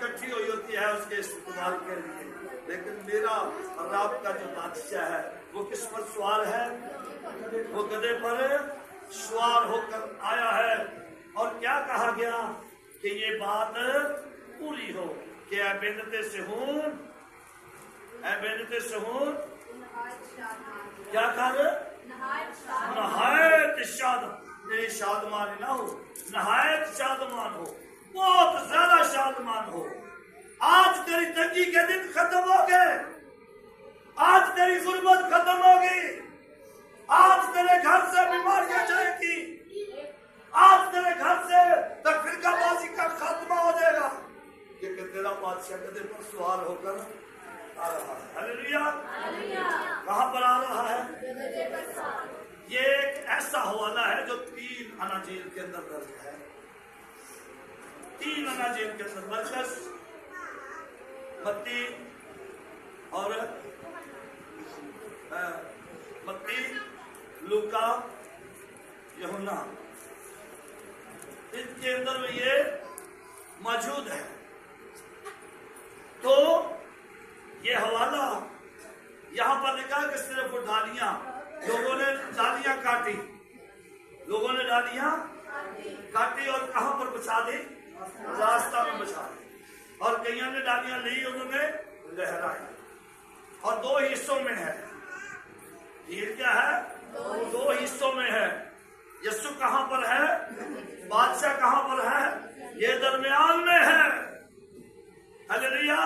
इकट्ठी हुई होती है उसके इस्तेमाल के लिए, लेकिन मेरा और आपका जो बादशाह है वो किस पर सवार है? वो गधे पर सवार होकर आया है। और क्या कहा गया कि ये बात पूरी हो कि बेनते से हूं क्या कर नहायत शादमान ना हो, नहायत शादमान हो, बहुत ज्यादा शादमान हो। आज तेरी तंगी के दिन खत्म हो गए, आज तेरी गुर्बत खत्म होगी, आज तेरे घर से बीमारियां जाएगी, आज तेरे घर से फिरकाबाजी का खात्मा हो जाएगा, क्योंकि तेरा बादशाह गधे पर सवार होकर आ रहा है। हालेलुया। कहां पर आ रहा है? ये एक ऐसा हवाला है जो 3 अनाजील के अंदर दर्ज है। 3 अनाजील के अंदर मरकस, मत्ती और लूका, यूहन्ना, इनके अंदर में ये मौजूद है। तो ये हवाला यहां पर लिखा कि सिर्फ डालियां, लोगों ने डालियां काटी, और कहां पर बचा दी? रास्ता में बचा दी। और कईयों ने डालियां ली, उन्होंने लहराई। और 2 हिस्सों में है। ये क्या है? 2 हिस्सों में है। यीशु कहां पर है? बादशाह कहां पर है? ये दरमियान में है। हालेलुया।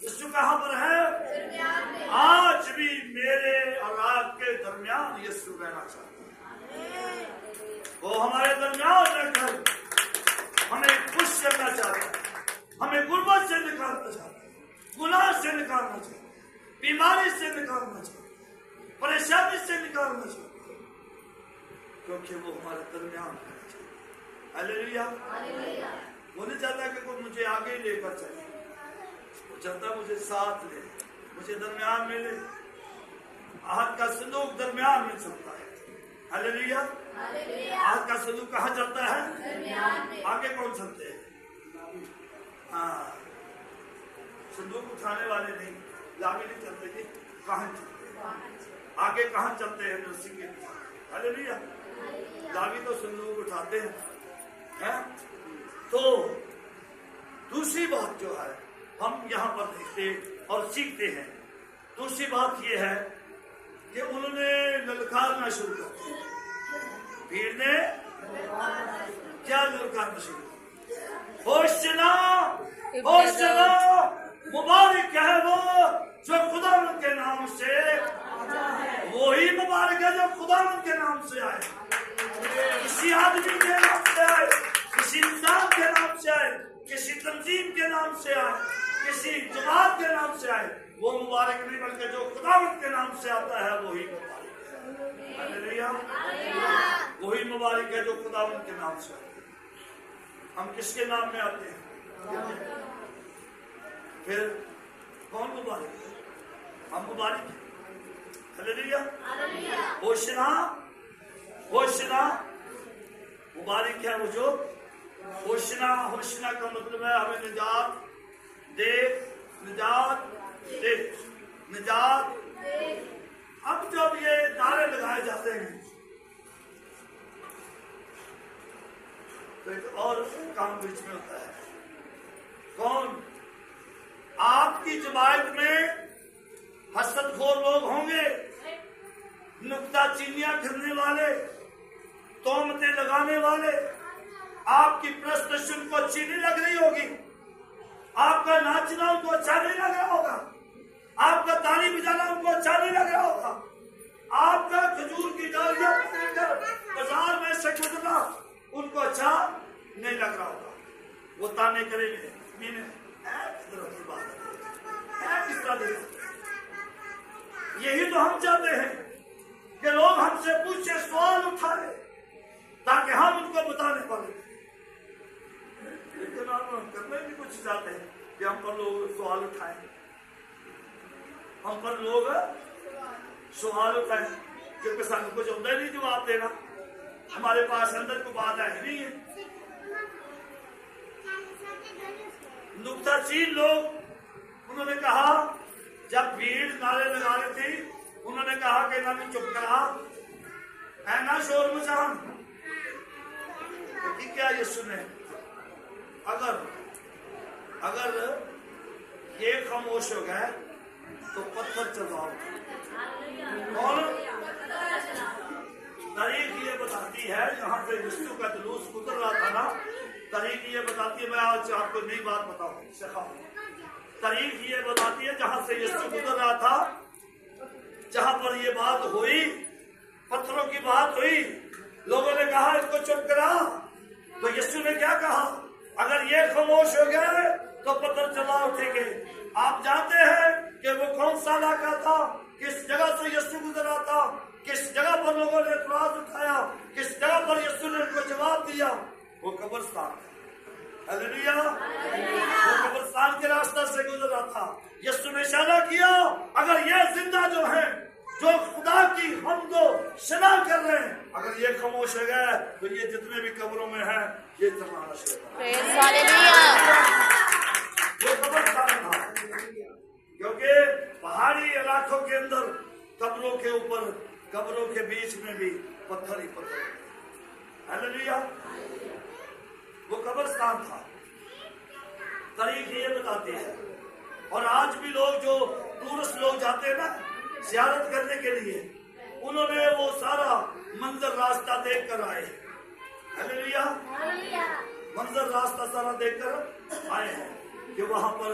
यीशु कहां पर है? आज भी मेरे और आपके दरमियान यीशु रहना चाहता है। वो हमारे दरमियान रहकर हमें खुश करना चाहता है, हमें गुर्बत से निकालना चाहता है, गुनाह से निकालना चाहता है, बीमारी से निकालना चाहता है, परेशानी से निकालना चाहता है, क्योंकि वो हमारे दरमियान रहना चाहता है। हालेलुया। वो नहीं चाहता कि कोई मुझे आगे लेकर चले, वो चाहता मुझे साथ ले, मुझे दरमियान में ले। आहद का सलूक दरमियान में चलता है। हालेलुया। आहद का सलूक कहाँ चलता है? आगे कौन चलते हैं? संदूक उठाने वाले नहीं, लावी नहीं चलते जी, कहाँ चलते हैं? आगे कहाँ चलते हैं? नरसिंह के। हालेलुया। लावी तो संदूक उठाते हैं। तो दूसरी बात जो है हम यहाँ पर देखते और सीखते हैं, दूसरी बात ये है कि उन्होंने ललकारना शुरू कर दिया। भीड़ ने क्या ललकारना शुरू किया? होशना, होशना, मुबारक है वो जो खुदा के नाम से, वही मुबारक है जो खुदा के नाम से आए। किसी आदमी के नाम से आए, किसी इंसान के नाम से आए, किसी तंजीम के नाम से आए, किसी जमात के नाम से आए, वो मुबारक नहीं, बल्कि जो खुदावंत के नाम से आता है वही मुबारक है। हालेलुया। वही मुबारक है जो खुदावंत के नाम से आते हैं। हम किसके नाम में आते हैं? फिर कौन मुबारक है? हम मुबारक हैं। हालेलुया। होशना, होशना, मुबारक है वो जो होशना। होशना का मतलब है हमें निजात दे, निजात दे, निजात। अब जब ये नारे लगाए जाते हैं तो एक और काम बीच में होता है। कौन? आपकी जमात में हसदखोर लोग होंगे, नुक्ताचीनियां फिरने वाले, तोहमतें लगाने वाले। आपकी प्रस्तुति उनको अच्छी नहीं लग रही होगी, आपका नाचना उनको अच्छा नहीं लग रहा होगा, आपका ताली बजाना उनको अच्छा नहीं लग रहा होगा, आपका खजूर की डालियां पकड़कर बाजार में से गुजरना उनको अच्छा नहीं लग रहा होगा। वो ताने करेंगे, किस तरह। यही तो हम चाहते हैं कि लोग हमसे पूछे, सवाल उठाए, ताकि हम उनको बताने पाए। लेकिन हम करने भी कुछ चाहते हैं कि हम पर लोग सवाल उठाए, हम पर लोग सवाल उठाए, क्योंकि सानू कुछ होता नहीं जवाब देना, हमारे पास अंदर को बात है ही नहीं है। नुक्ताचीन लोग, उन्होंने कहा, जब भीड़ नारे लगा रही थी, उन्होंने कहा कि ना चुप करा, है ना शोर मचा। तो क्या यीशु ने, अगर ये खामोश हो गए तो पत्थर चलाओ। और तारीख ये बताती है, जहां से यीशु का जुलूस गुजर रहा था ना, तारीख ये बताती है, मैं आज आपको नई बात बताऊं, तारीख ये बताती है, जहां से यीशु गुजर रहा था, जहां पर ये बात हुई, पत्थरों की बात हुई, लोगों ने कहा इसको चुप करा, तो यीशु ने क्या कहा, अगर ये खामोश हो गए तो पत्थर चला उठेंगे। आप जानते हैं कि वो कौन सा इलाका था, किस जगह से यीशु गुजरा था, किस जगह पर लोगों ने एतराज उठाया, किस जगह पर यीशु ने उनको जवाब दिया, वो कब्रिस्तान। हालेलुया। वो कब्रिस्तान के रास्ते से गुजरा था। यीशु ने इशारा किया, अगर ये जिंदा जो है, जो खुदा की हमदो शना कर रहे हैं, अगर ये खामोश हो गए तो ये जितने भी कब्रों में हैं, ये चलाना शुरू। वो कब्रिस्तान था, क्योंकि पहाड़ी इलाकों के अंदर कब्रों के ऊपर, कब्रों के बीच में भी पत्थर ही पत्थर। हालेलुया। वो कब्रिस्तान था। तारीख ये बताती है। और आज भी लोग, जो टूरिस्ट लोग जाते हैं ना ज़ियारत करने के लिए, उन्होंने वो सारा मंजर रास्ता देख कर आए। हालेलुया। मंजर रास्ता सारा देख कर आए हैं कि वहां पर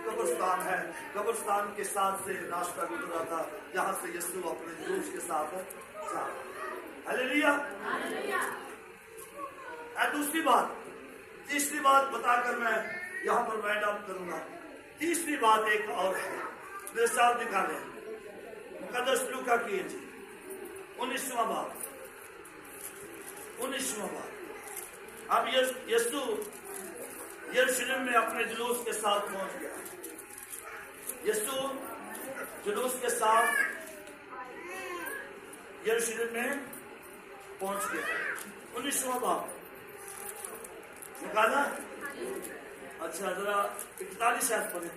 कब्रिस्तान है। कब्रिस्तान के साथ से रास्ता गुजरा था, जहां से यीशु अपने जुलूस के साथ जा। हालेलुया। दूसरी बात, तीसरी बात बताकर मैं यहाँ पर वाइंड अप करूंगा। तीसरी बात एक और है, मेरे साथ निकाले, मुकद्दस लूका की 19वां बाब। अब यीशु यरूशलेम में अपने जुलूस के साथ पहुंच गया। यीशु जुलूस के साथ यरूशलेम में पहुंच गया। 19वां बाब निकाला। अच्छा, जरा 41 याद पढ़े।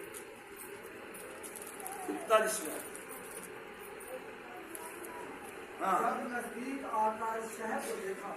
41 में नजदीक आकर शहर को देखा।